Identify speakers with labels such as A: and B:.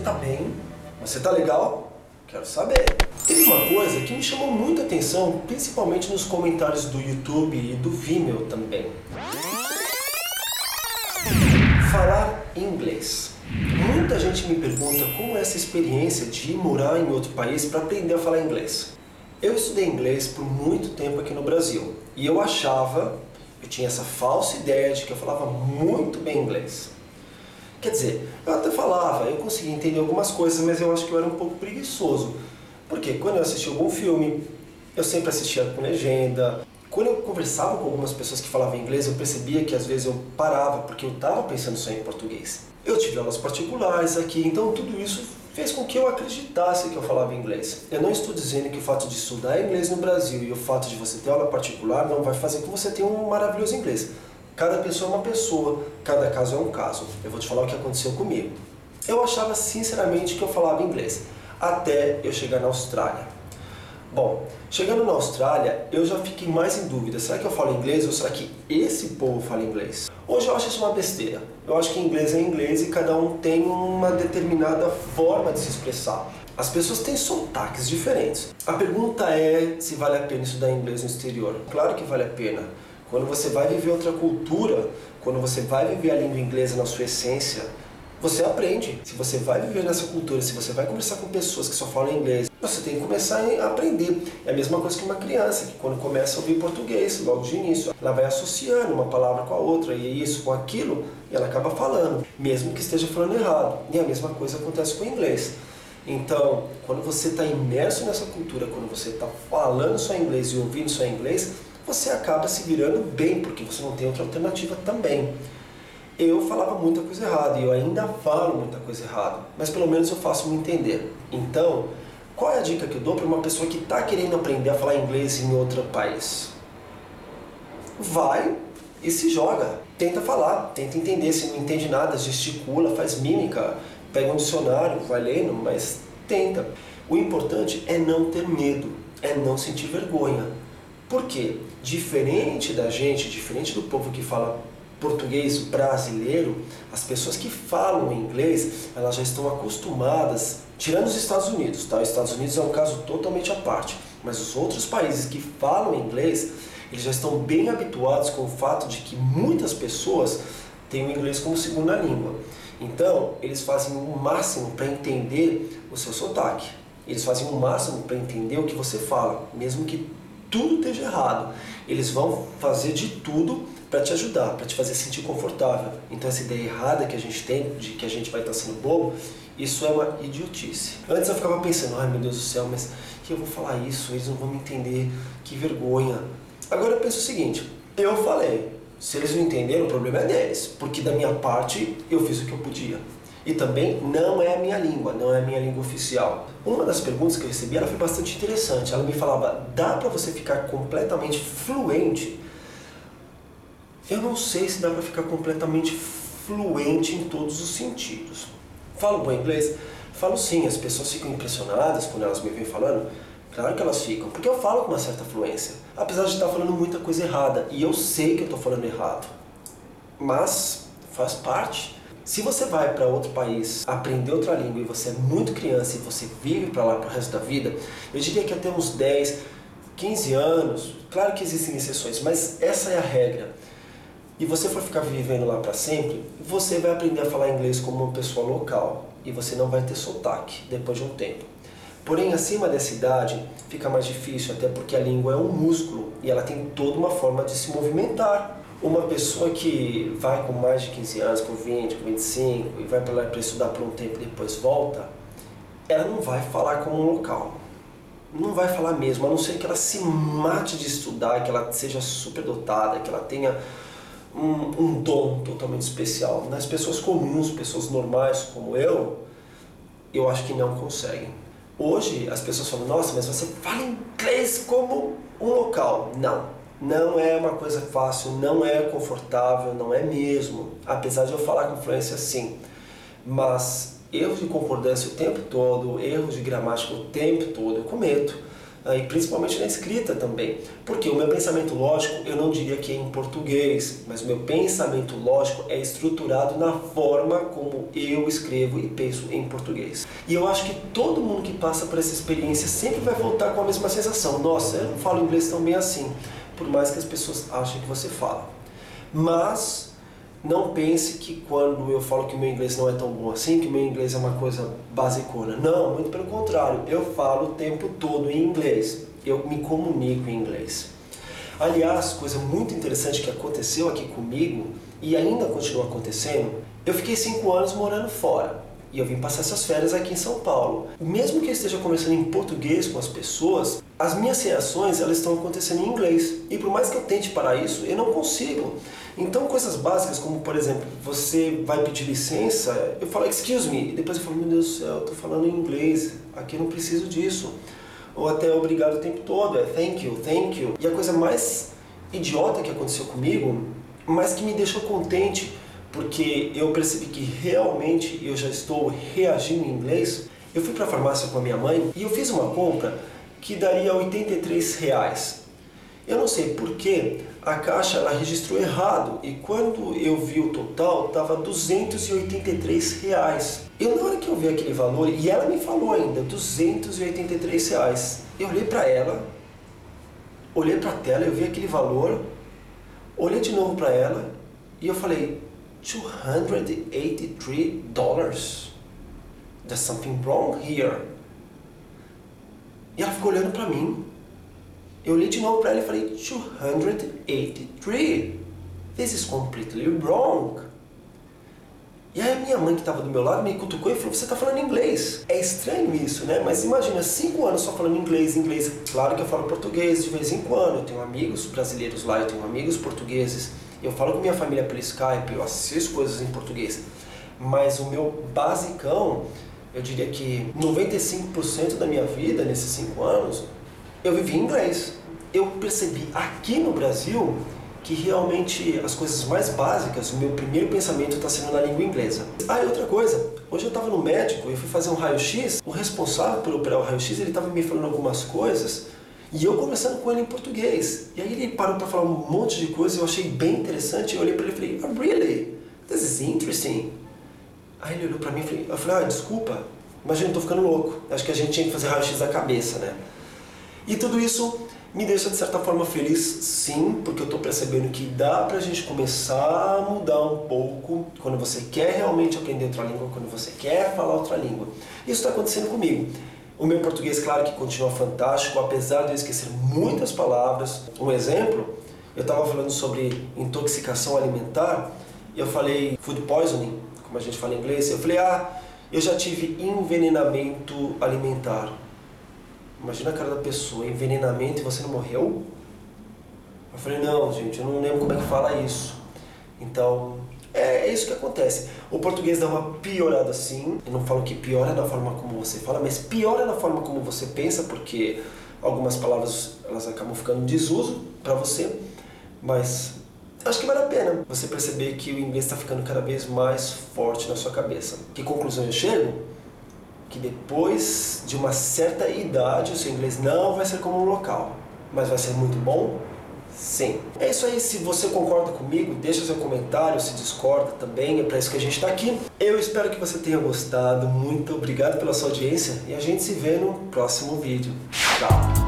A: tá bem? Você tá legal? Quero saber. Teve uma coisa que me chamou muita atenção, principalmente nos comentários do YouTube e do Vimeo também. Falar inglês. Muita gente me pergunta como é essa experiência de ir morar em outro país para aprender a falar inglês. Eu estudei inglês por muito tempo aqui no Brasil e eu tinha essa falsa ideia de que eu falava muito bem inglês. Quer dizer, eu até falava, eu conseguia entender algumas coisas, mas eu acho que eu era um pouco preguiçoso. Porque quando eu assistia algum filme, eu sempre assistia com legenda. Quando eu conversava com algumas pessoas que falavam inglês, eu percebia que às vezes eu parava, porque eu estava pensando só em português. Eu tive aulas particulares aqui, então tudo isso fez com que eu acreditasse que eu falava inglês. Eu não estou dizendo que o fato de estudar inglês no Brasil e o fato de você ter aula particular não vai fazer com que você tenha um maravilhoso inglês. Cada pessoa é uma pessoa, cada caso é um caso. Eu vou te falar o que aconteceu comigo. Eu achava sinceramente que eu falava inglês, até eu chegar na Austrália. Bom, chegando na Austrália, eu já fiquei mais em dúvida. Será que eu falo inglês ou será que esse povo fala inglês? Hoje eu acho isso uma besteira. Eu acho que inglês é inglês e cada um tem uma determinada forma de se expressar. As pessoas têm sotaques diferentes. A pergunta é se vale a pena estudar inglês no exterior. Claro que vale a pena. Quando você vai viver outra cultura, quando você vai viver a língua inglesa na sua essência, você aprende. Se você vai viver nessa cultura, se você vai conversar com pessoas que só falam inglês, você tem que começar a aprender. É a mesma coisa que uma criança, que quando começa a ouvir português, logo de início, ela vai associando uma palavra com a outra, e isso com aquilo, e ela acaba falando, mesmo que esteja falando errado. E a mesma coisa acontece com o inglês. Então, quando você está imerso nessa cultura, quando você está falando só inglês e ouvindo só inglês, você acaba se virando bem, porque você não tem outra alternativa também. Eu falava muita coisa errada e eu ainda falo muita coisa errada, mas pelo menos eu faço me entender. Então, qual é a dica que eu dou para uma pessoa que está querendo aprender a falar inglês em outro país? Vai e se joga. Tenta falar, tenta entender. Se não entende nada, gesticula, faz mímica, pega um dicionário, vai lendo, mas tenta. O importante é não ter medo, é não sentir vergonha. Por quê? Diferente da gente, diferente do povo que fala português brasileiro, as pessoas que falam inglês, elas já estão acostumadas, tirando os Estados Unidos, tá? Os Estados Unidos é um caso totalmente à parte, mas os outros países que falam inglês, eles já estão bem habituados com o fato de que muitas pessoas têm o inglês como segunda língua. Então, eles fazem o máximo para entender o seu sotaque. Eles fazem o máximo para entender o que você fala, mesmo que tudo esteja errado. Eles vão fazer de tudo para te ajudar, para te fazer sentir confortável. Então essa ideia errada que a gente tem, de que a gente vai estar sendo bobo, isso é uma idiotice. Antes eu ficava pensando, ai meu Deus do céu, mas que eu vou falar isso, eles não vão me entender, que vergonha. Agora eu penso o seguinte, eu falei, se eles não entenderam, o problema é deles, porque da minha parte eu fiz o que eu podia. E também não é a minha língua, não é a minha língua oficial. Uma das perguntas que eu recebi, ela foi bastante interessante. Ela me falava, dá para você ficar completamente fluente? Eu não sei se dá para ficar completamente fluente em todos os sentidos. Falo bom inglês? Falo sim, as pessoas ficam impressionadas quando elas me veem falando. Claro que elas ficam, porque eu falo com uma certa fluência. Apesar de estar falando muita coisa errada, e eu sei que eu estou falando errado. Mas faz parte. Se você vai para outro país, aprender outra língua e você é muito criança e você vive para lá para o resto da vida, eu diria que até uns 10, 15 anos, claro que existem exceções, mas essa é a regra. E você for ficar vivendo lá para sempre, você vai aprender a falar inglês como uma pessoa local e você não vai ter sotaque depois de um tempo. Porém, acima dessa idade, fica mais difícil, até porque a língua é um músculo e ela tem toda uma forma de se movimentar. Uma pessoa que vai com mais de 15 anos, com 20, com 25 e vai para lá para estudar por um tempo e depois volta, ela não vai falar como um local. Não vai falar mesmo, a não ser que ela se mate de estudar, que ela seja superdotada, que ela tenha um dom totalmente especial. Nas pessoas comuns, pessoas normais como eu acho que não conseguem. Hoje as pessoas falam, nossa, mas você fala inglês como um local. Não é uma coisa fácil, não é confortável, não é mesmo. Apesar de eu falar com fluência sim, mas erros de concordância o tempo todo, erros de gramática o tempo todo eu cometo. e principalmente na escrita também. Porque o meu pensamento lógico, eu não diria que é em português, mas o meu pensamento lógico é estruturado na forma como eu escrevo e penso em português. E eu acho que todo mundo que passa por essa experiência sempre vai voltar com a mesma sensação. Nossa, eu não falo inglês tão bem assim, por mais que as pessoas achem que você fala. Mas não pense que quando eu falo que o meu inglês não é tão bom assim, que o meu inglês é uma coisa basicona. Não, muito pelo contrário. Eu falo o tempo todo em inglês. Eu me comunico em inglês. Aliás, coisa muito interessante que aconteceu aqui comigo e ainda continua acontecendo, eu fiquei 5 anos morando fora. E eu vim passar essas férias aqui em São Paulo. Mesmo que eu esteja conversando em português com as pessoas, as minhas reações elas estão acontecendo em inglês. E por mais que eu tente parar isso, eu não consigo. Então coisas básicas como, por exemplo, você vai pedir licença, eu falo excuse me, e depois eu falo, meu Deus do céu, eu estou falando em inglês, aqui eu não preciso disso. Ou até obrigado o tempo todo, é thank you, thank you. E a coisa mais idiota que aconteceu comigo, mas que me deixou contente, porque eu percebi que realmente eu já estou reagindo em inglês. Eu fui para a farmácia com a minha mãe e eu fiz uma compra que daria R$83. Eu não sei porquê, a caixa ela registrou errado e quando eu vi o total estava R$283. Eu na hora que eu vi aquele valor, e ela me falou ainda, R$283, eu olhei para ela, olhei para a tela, eu vi aquele valor, olhei de novo para ela e eu falei, $283? There's something wrong here. E ela ficou olhando para mim. Eu olhei de novo para ela e falei, $283? This is completely wrong. E aí a minha mãe que estava do meu lado me cutucou e falou, você está falando inglês. É estranho isso, né? Mas imagina, 5 anos só falando inglês. Claro que eu falo português de vez em quando. Eu tenho amigos brasileiros lá, eu tenho amigos portugueses. Eu falo com minha família pelo Skype, eu assisto coisas em português. Mas o meu basicão, eu diria que 95% da minha vida, nesses 5 anos, eu vivi em inglês. Eu percebi aqui no Brasil que realmente as coisas mais básicas, o meu primeiro pensamento está sendo na língua inglesa. Ah, e outra coisa, hoje eu estava no médico, eu fui fazer um raio-x, o responsável por operar o raio-x, ele estava me falando algumas coisas, e eu conversando com ele em português. E aí ele parou para falar um monte de coisa, eu achei bem interessante, eu olhei para ele e falei, oh, really? This is interesting. Aí ele olhou para mim e eu falei, desculpa, imagina, eu tô ficando louco, acho que a gente tinha que fazer raio-x da cabeça, né? E tudo isso me deixa de certa forma feliz, sim, porque eu estou percebendo que dá pra gente começar a mudar um pouco quando você quer realmente aprender outra língua, quando você quer falar outra língua. Isso está acontecendo comigo. O meu português, claro que continua fantástico, apesar de eu esquecer muitas palavras. Um exemplo, eu estava falando sobre intoxicação alimentar, e eu falei food poisoning, como a gente fala em inglês, eu falei, eu já tive envenenamento alimentar. Imagina a cara da pessoa, envenenamento e você não morreu? Eu falei, não, gente, eu não lembro como é que fala isso. Então, é isso que acontece. O português dá uma piorada sim. Eu não falo que piora na forma como você fala, mas piora na forma como você pensa, porque algumas palavras elas acabam ficando em desuso para você. Mas acho que vale a pena você perceber que o inglês está ficando cada vez mais forte na sua cabeça. Que conclusão eu chego? Que depois de uma certa idade o seu inglês não vai ser como um local, mas vai ser muito bom? Sim. É isso aí, se você concorda comigo, deixa seu comentário, se discorda também, é para isso que a gente está aqui. Eu espero que você tenha gostado, muito obrigado pela sua audiência e a gente se vê no próximo vídeo. Tchau!